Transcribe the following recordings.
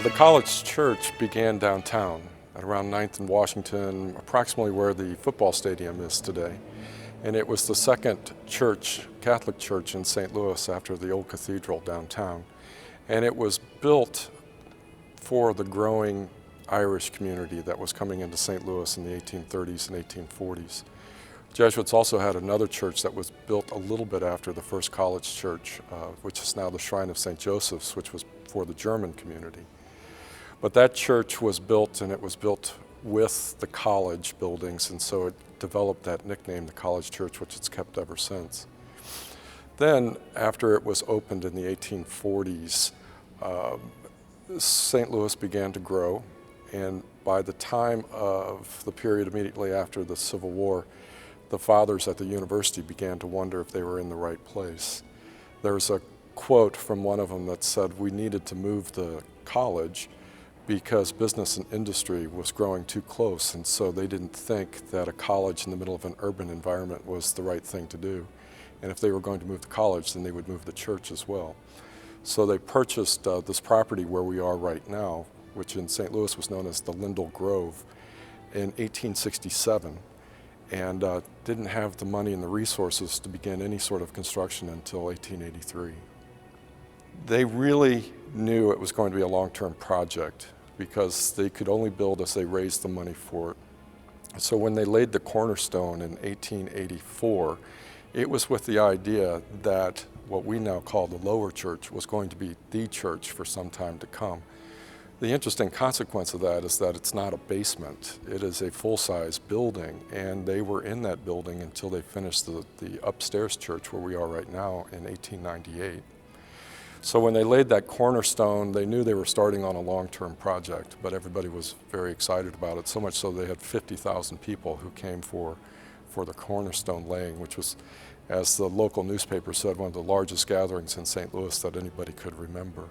The college church began downtown at around 9th and Washington, approximately where the football stadium is today. And it was the second church, Catholic church in St. Louis after the old cathedral downtown. And it was built for the growing Irish community that was coming into St. Louis in the 1830s and 1840s. Jesuits also had another church that was built a little bit after the first college church, which is now the Shrine of St. Joseph's, which was for the German community. But that church was built, and it was built with the college buildings, and so it developed that nickname, the College Church, which it's kept ever since. Then, after it was opened in the 1840s, St. Louis began to grow, and by the time of the period immediately after the Civil War, the fathers at the university began to wonder if they were in the right place. There's a quote from one of them that said we needed to move the college because business and industry was growing too close, and so they didn't think that a college in the middle of an urban environment was the right thing to do. And if they were going to move the college, then they would move the church as well. So they purchased this property where we are right now, which in St. Louis was known as the Lindell Grove, in 1867, and didn't have the money and the resources to begin any sort of construction until 1883. They really knew it was going to be a long-term project because they could only build as they raised the money for it. So when they laid the cornerstone in 1884, it was with the idea that what we now call the lower church was going to be the church for some time to come. The interesting consequence of that is that it's not a basement. It is a full-size building, and they were in that building until they finished the upstairs church where we are right now in 1898. So when they laid that cornerstone, they knew they were starting on a long-term project, but everybody was very excited about it, so much so they had 50,000 people who came for the cornerstone laying, which was, as the local newspaper said, one of the largest gatherings in St. Louis that anybody could remember.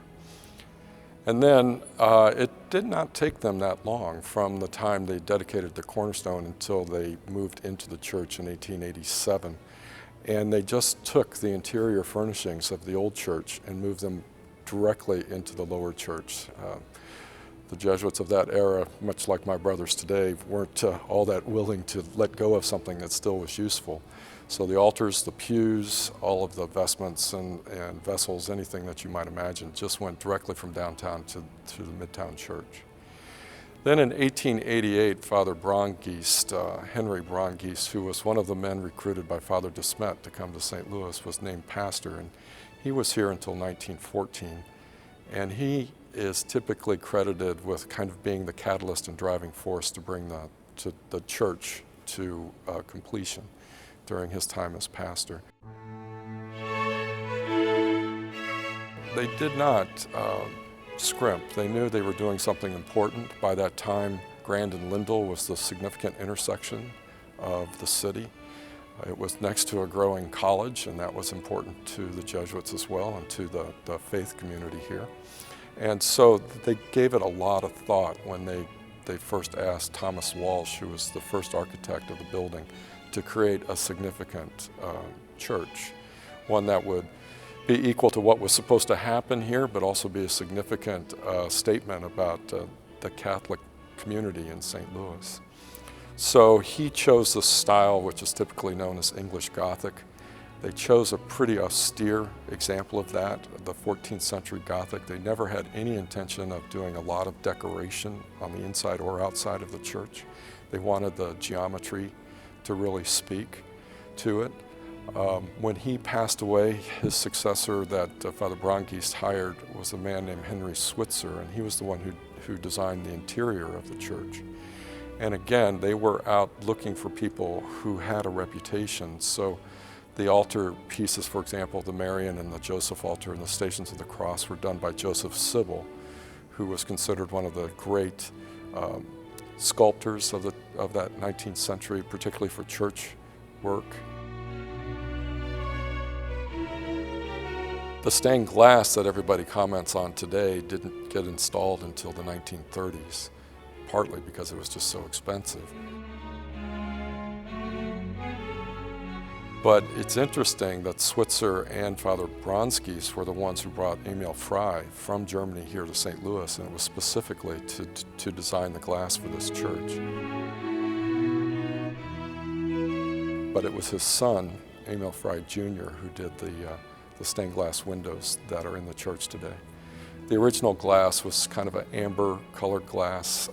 And then it did not take them that long from the time they dedicated the cornerstone until they moved into the church in 1887. And they just took the interior furnishings of the old church and moved them directly into the lower church. The Jesuits of that era, much like my brothers today, weren't all that willing to let go of something that still was useful. So the altars, the pews, all of the vestments and vessels, anything that you might imagine, just went directly from downtown to the Midtown Church. Then in 1888, Father Braungeest, Henry Braungeest, who was one of the men recruited by Father de Smet to come to St. Louis, was named pastor, and he was here until 1914. And he is typically credited with kind of being the catalyst and driving force to bring the church to completion during his time as pastor. They did not scrimp. They knew they were doing something important. By that time, Grand and Lindell was the significant intersection of the city. It was next to a growing college, and that was important to the Jesuits as well and to the faith community here. And so they gave it a lot of thought when they first asked Thomas Walsh, who was the first architect of the building, to create a significant church, one that would be equal to what was supposed to happen here, but also be a significant statement about the Catholic community in St. Louis. So he chose the style which is typically known as English Gothic. They chose a pretty austere example of that, the 14th century Gothic. They never had any intention of doing a lot of decoration on the inside or outside of the church. They wanted the geometry to really speak to it. When he passed away, his successor that Father Braungeest hired was a man named Henry Switzer, and he was the one who designed the interior of the church. And again, they were out looking for people who had a reputation. So the altar pieces, for example, the Marian and the Joseph altar and the Stations of the Cross were done by Joseph Sibyl, who was considered one of the great sculptors of that 19th century, particularly for church work. The stained glass that everybody comments on today didn't get installed until the 1930s, partly because it was just so expensive. But it's interesting that Switzer and Father Bronskis were the ones who brought Emil Frey from Germany here to St. Louis, and it was specifically to design the glass for this church. But it was his son, Emil Frey Jr., who did the stained glass windows that are in the church today. The original glass was kind of an amber colored glass.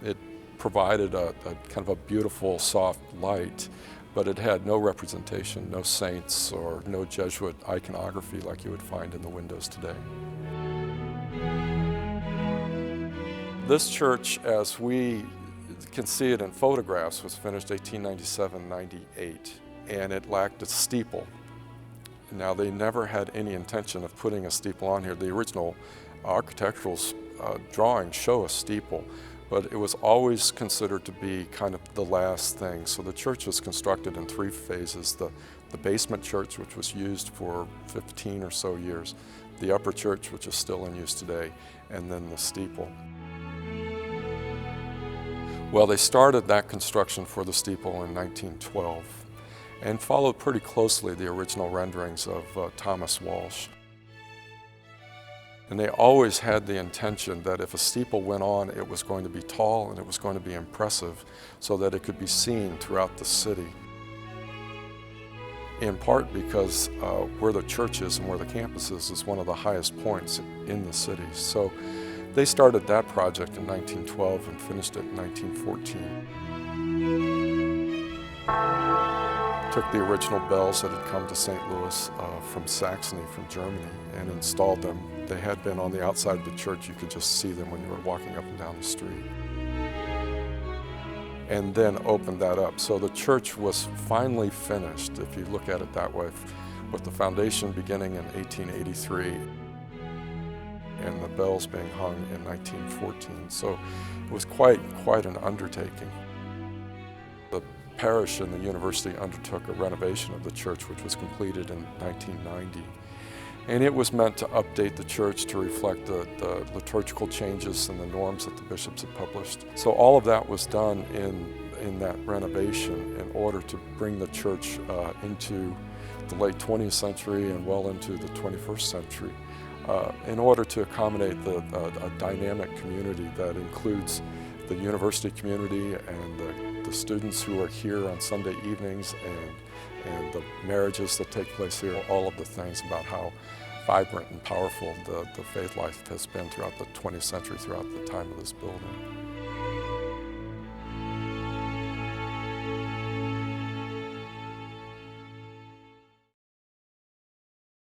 It provided a kind of a beautiful soft light, but it had no representation, no saints or no Jesuit iconography like you would find in the windows today. This church, as we can see it in photographs, was finished 1897-98, and it lacked a steeple. Now, they never had any intention of putting a steeple on here. The original architectural drawings show a steeple, but it was always considered to be kind of the last thing. So the church was constructed in 3 phases. The basement church, which was used for 15 or so years, the upper church, which is still in use today, and then the steeple. Well, they started that construction for the steeple in 1912 and followed pretty closely the original renderings of Thomas Walsh. And they always had the intention that if a steeple went on, it was going to be tall and it was going to be impressive so that it could be seen throughout the city. In part because where the church is and where the campus is one of the highest points in the city. So they started that project in 1912 and finished it in 1914. Took the original bells that had come to St. Louis from Saxony, from Germany, and installed them. They had been on the outside of the church. You could just see them when you were walking up and down the street. And then opened that up. So the church was finally finished, if you look at it that way, with the foundation beginning in 1883 and the bells being hung in 1914. So it was quite an undertaking. The parish and the university undertook a renovation of the church, which was completed in 1990. And it was meant to update the church to reflect the liturgical changes and the norms that the bishops had published. So all of that was done in that renovation in order to bring the church into the late 20th century and well into the 21st century, in order to accommodate a dynamic community that includes the university community and the students who are here on Sunday evenings and the marriages that take place here, all of the things about how vibrant and powerful the faith life has been throughout the 20th century, throughout the time of this building.